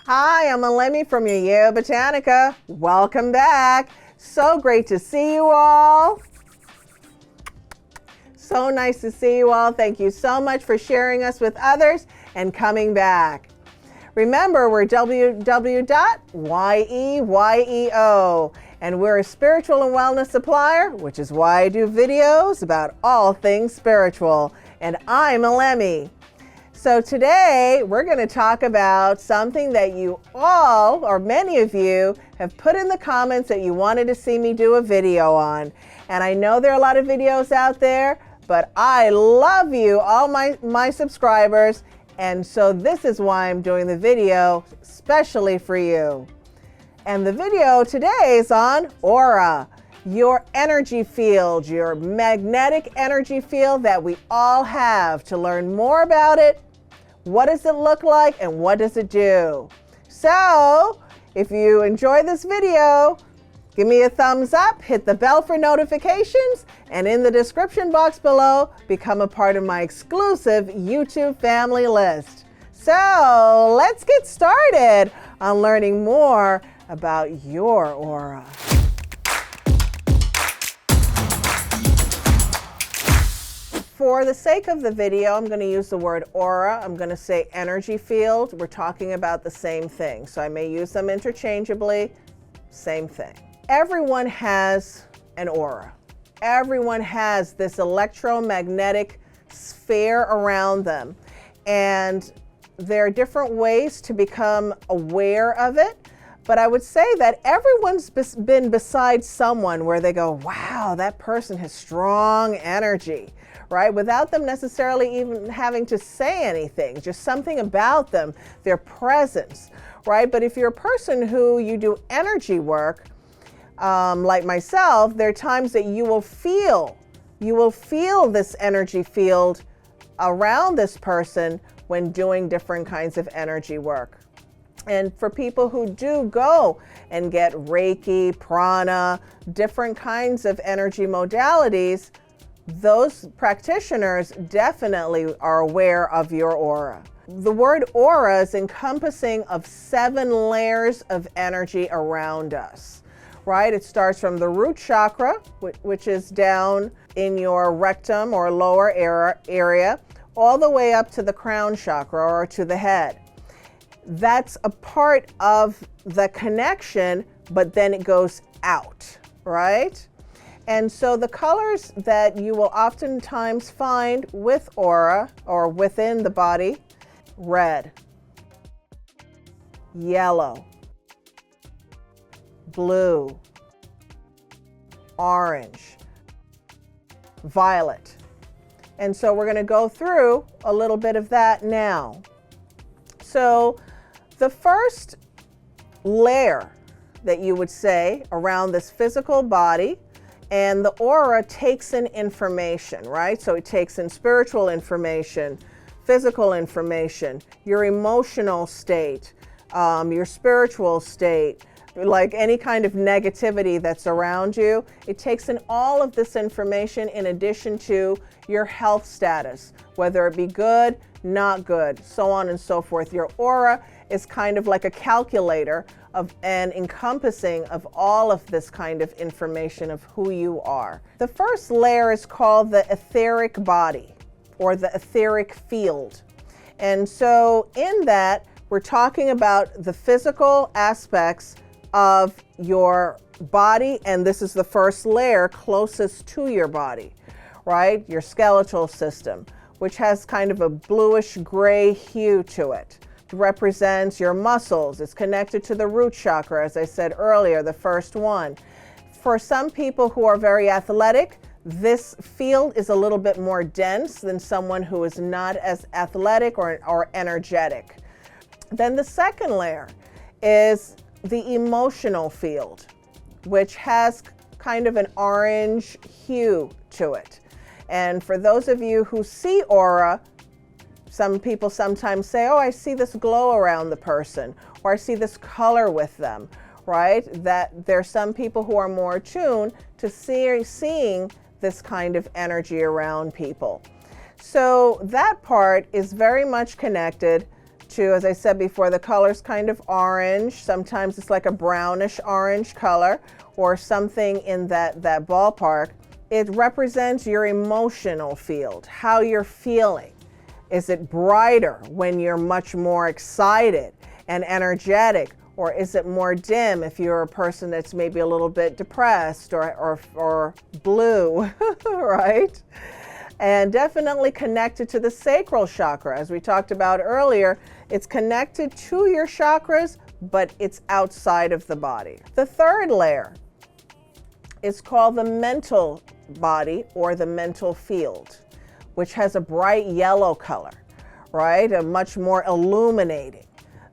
Hi, I'm Elemi from Yeyeo Botanica. Welcome back. So great to see you all. So nice to see you all. Thank you so much for sharing us with others and coming back. Remember, we're www.Yeyeo, and we're a spiritual and wellness supplier, which is why I do videos about all things spiritual. And I'm Elemi. So today we're going to talk about something that you all, or many of you, have put in the comments that you wanted to see me do a video on. And I know there are a lot of videos out there, but I love you, all my subscribers. And so this is why I'm doing the video especially for you. And the video today is on aura, your energy field, your magnetic energy field that we all have. To learn more about it, what does it look like and what does it do? So if you enjoy this video, give me a thumbs up, hit the bell for notifications, and in the description box below, become a part of my exclusive YouTube family list. So let's get started on learning more about your aura. For the sake of the video, I'm going to use the word aura. I'm going to say energy field. We're talking about the same thing, so I may use them interchangeably. Same thing. Everyone has an aura. Everyone has this electromagnetic sphere around them. And there are different ways to become aware of it. But I would say that everyone's been beside someone where they go, wow, that person has strong energy, right? Without them necessarily even having to say anything, just something about them, their presence, right? But if you're a person who you do energy work, like myself, there are times that you will feel this energy field around this person when doing different kinds of energy work. And for people who do go and get Reiki, prana, different kinds of energy modalities, those practitioners definitely are aware of your aura. The word aura is encompassing of 7 layers of energy around us. Right? It starts from the root chakra, which is down in your rectum or lower area, all the way up to the crown chakra or to the head. That's a part of the connection, but then it goes out, right? And so the colors that you will oftentimes find with aura or within the body: red, yellow, blue, orange, violet. And so we're going to go through a little bit of that now. So the first layer that you would say around this physical body, and the aura takes in information, right? So it takes in spiritual information, physical information, your emotional state, your spiritual state, like any kind of negativity that's around you. It takes in all of this information in addition to your health status, whether it be good, not good, so on and so forth. Your aura is kind of like a calculator of and encompassing of all of this kind of information of who you are. The first layer is called the etheric body or the etheric field. And so in that, we're talking about the physical aspects of your body, and this is the first layer closest to your body, right? Your skeletal system, which has kind of a bluish gray hue to it. It represents your muscles. It's connected to the root chakra, as I said earlier, the first one. For some people who are very athletic, this field is a little bit more dense than someone who is not as athletic or energetic. Then the second layer is the emotional field, which has kind of an orange hue to it. And for those of you who see aura, some people sometimes say, oh, I see this glow around the person, or I see this color with them, right? That there's some people who are more attuned to seeing this kind of energy around people. So that part is very much connected to, as I said before, the color's kind of orange. Sometimes it's like a brownish orange color or something in that ballpark. It represents your emotional field, how you're feeling. Is it brighter when you're much more excited and energetic? Or is it more dim if you're a person that's maybe a little bit depressed or blue, right? And definitely connected to the sacral chakra. As we talked about earlier, it's connected to your chakras, but it's outside of the body. The third layer is called the mental body or the mental field, which has a bright yellow color, right? A much more illuminating.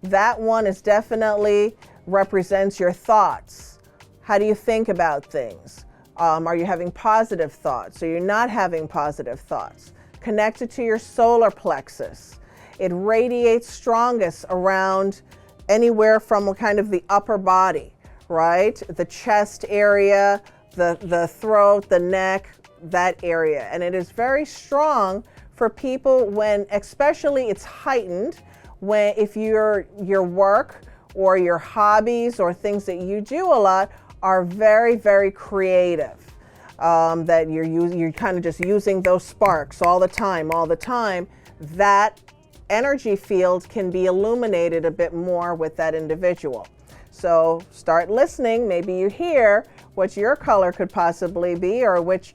That one is definitely represents your thoughts. How do you think about things? Are you having positive thoughts? Or you're not having positive thoughts? Connected to your solar plexus. It radiates strongest around anywhere from kind of the upper body, right? The chest area, the throat, the neck, that area. And it is very strong for people when, especially it's heightened, when if your work or your hobbies or things that you do a lot are very, very creative, that you're kind of just using those sparks all the time, that energy field can be illuminated a bit more with that individual. So start listening. Maybe you hear what your color could possibly be, or which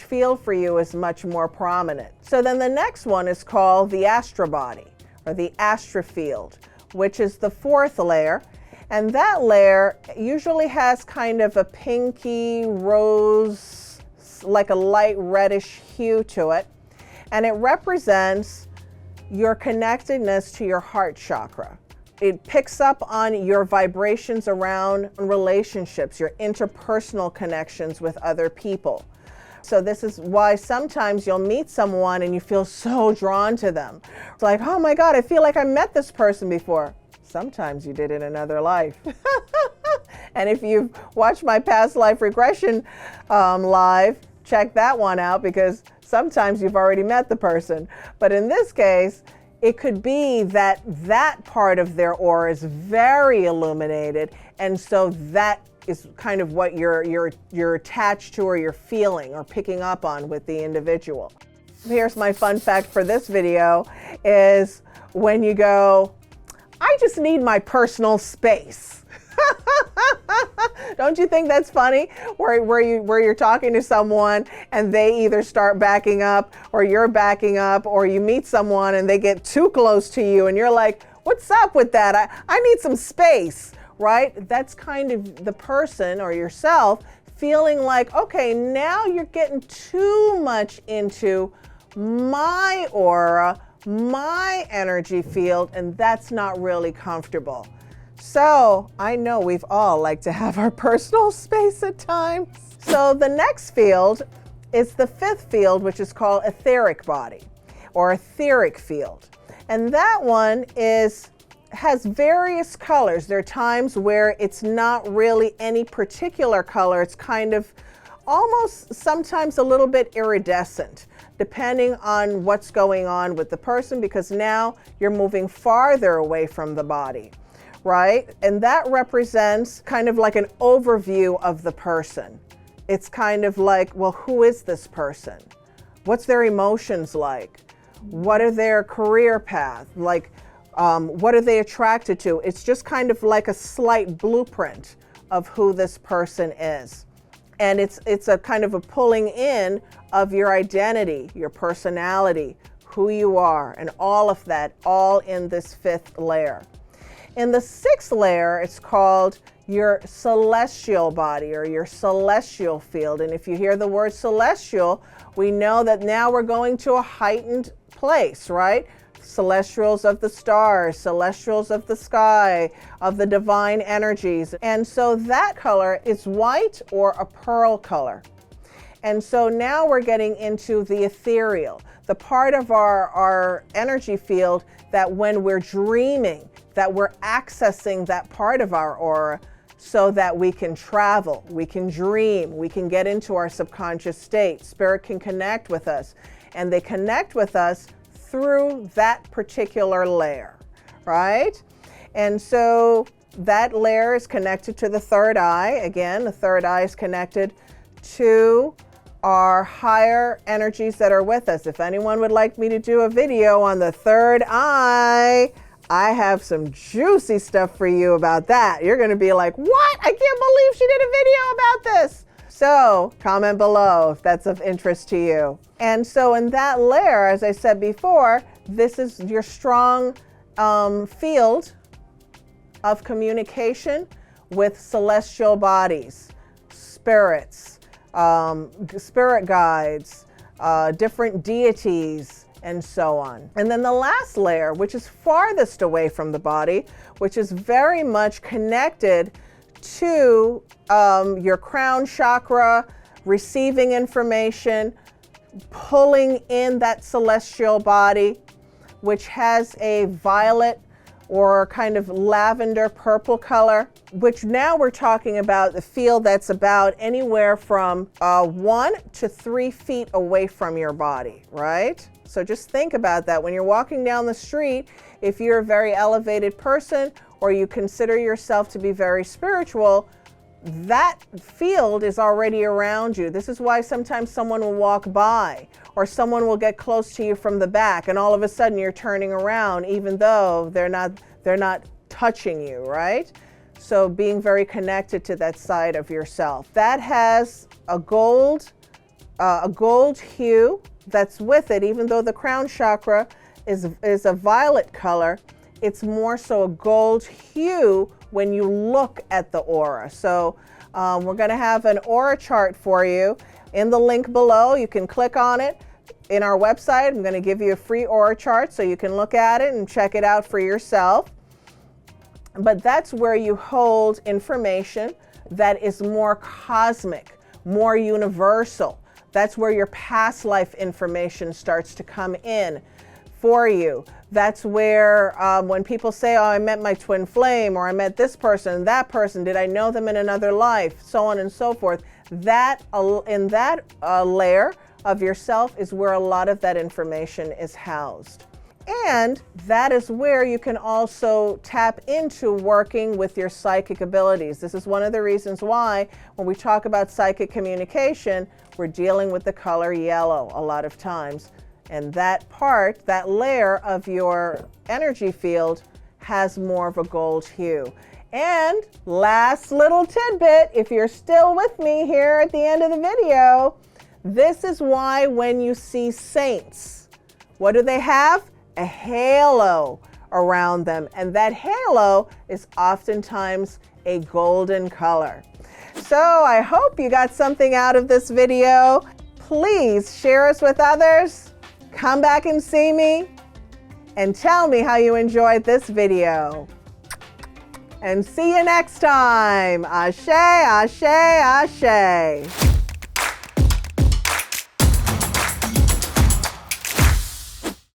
field for you is much more prominent. So then the next one is called the Astral Body or the Astral Field, which is the fourth layer. And that layer usually has kind of a pinky rose, like a light reddish hue to it. And it represents your connectedness to your heart chakra. It picks up on your vibrations around relationships, your interpersonal connections with other people. So this is why sometimes you'll meet someone and you feel so drawn to them. It's like, oh my God, I feel like I met this person before. Sometimes you did in another life. And if you've watched my past life regression live, check that one out, because sometimes you've already met the person. But in this case, it could be that that part of their aura is very illuminated, and so that is kind of what you're attached to, or you're feeling or picking up on with the individual. Here's my fun fact for this video is when you go, I just need my personal space. Don't you think that's funny? Where you're talking to someone and they either start backing up, or you're backing up, or you meet someone and they get too close to you and you're like, what's up with that? I need some space, right? That's kind of the person or yourself feeling like, okay, now you're getting too much into my aura, my energy field, and that's not really comfortable. So I know we've all like to have our personal space at times. So the next field is the fifth field, which is called Etheric Body or Etheric Field. And that one has various colors. There are times where it's not really any particular color. It's kind of almost sometimes a little bit iridescent, depending on what's going on with the person, because now you're moving farther away from the body, right? And that represents kind of like an overview of the person. It's kind of like, well, who is this person? What's their emotions like? What are their career path? Like, what are they attracted to? It's just kind of like a slight blueprint of who this person is. And it's a kind of a pulling in of your identity, your personality, who you are, and all of that, all in this fifth layer. In the sixth layer, it's called your celestial body or your celestial field. And if you hear the word celestial, we know that now we're going to a heightened place, right? Celestials of the stars, celestials of the sky, of the divine energies. And so that color is white or a pearl color. And so now we're getting into the ethereal, the part of our energy field that when we're dreaming, that we're accessing that part of our aura so that we can travel, we can dream, we can get into our subconscious state. Spirit can connect with us, and they connect with us through that particular layer, right? And so that layer is connected to the third eye. Again, the third eye is connected to our higher energies that are with us. If anyone would like me to do a video on the third eye, I have some juicy stuff for you about that. You're going to be like, what? I can't believe she did a video about this. So comment below if that's of interest to you. And so in that layer, as I said before, this is your strong field of communication with celestial bodies, spirits, spirit guides, different deities, and so on. And then the last layer, which is farthest away from the body, which is very much connected to your crown chakra, receiving information, pulling in that celestial body, which has a violet or kind of lavender purple color, which now we're talking about the field that's about anywhere from 1 to 3 feet away from your body, right? So just think about that. When you're walking down the street, if you're a very elevated person or you consider yourself to be very spiritual, that field is already around you. This is why sometimes someone will walk by or someone will get close to you from the back and all of a sudden you're turning around even though they're not touching you, right? So being very connected to that side of yourself. That has a gold hue that's with it. Even though the crown chakra is a violet color, it's more so a gold hue when you look at the aura. So we're going to have an aura chart for you in the link below. You can click on it. In our website, I'm going to give you a free aura chart so you can look at it and check it out for yourself. But that's where you hold information that is more cosmic, more universal. That's where your past life information starts to come in for you. That's where when people say, oh, I met my twin flame, or I met this person, that person, did I know them in another life, so on and so forth. That in that layer of yourself is where a lot of that information is housed. And that is where you can also tap into working with your psychic abilities. This is one of the reasons why when we talk about psychic communication, we're dealing with the color yellow a lot of times. And that part, that layer of your energy field has more of a gold hue. And last little tidbit, if you're still with me here at the end of the video, this is why when you see saints, what do they have? A halo around them. And that halo is oftentimes a golden color. So I hope you got something out of this video. Please share us with others. Come back and see me and tell me how you enjoyed this video. And see you next time. Ashe, ashe, ashe.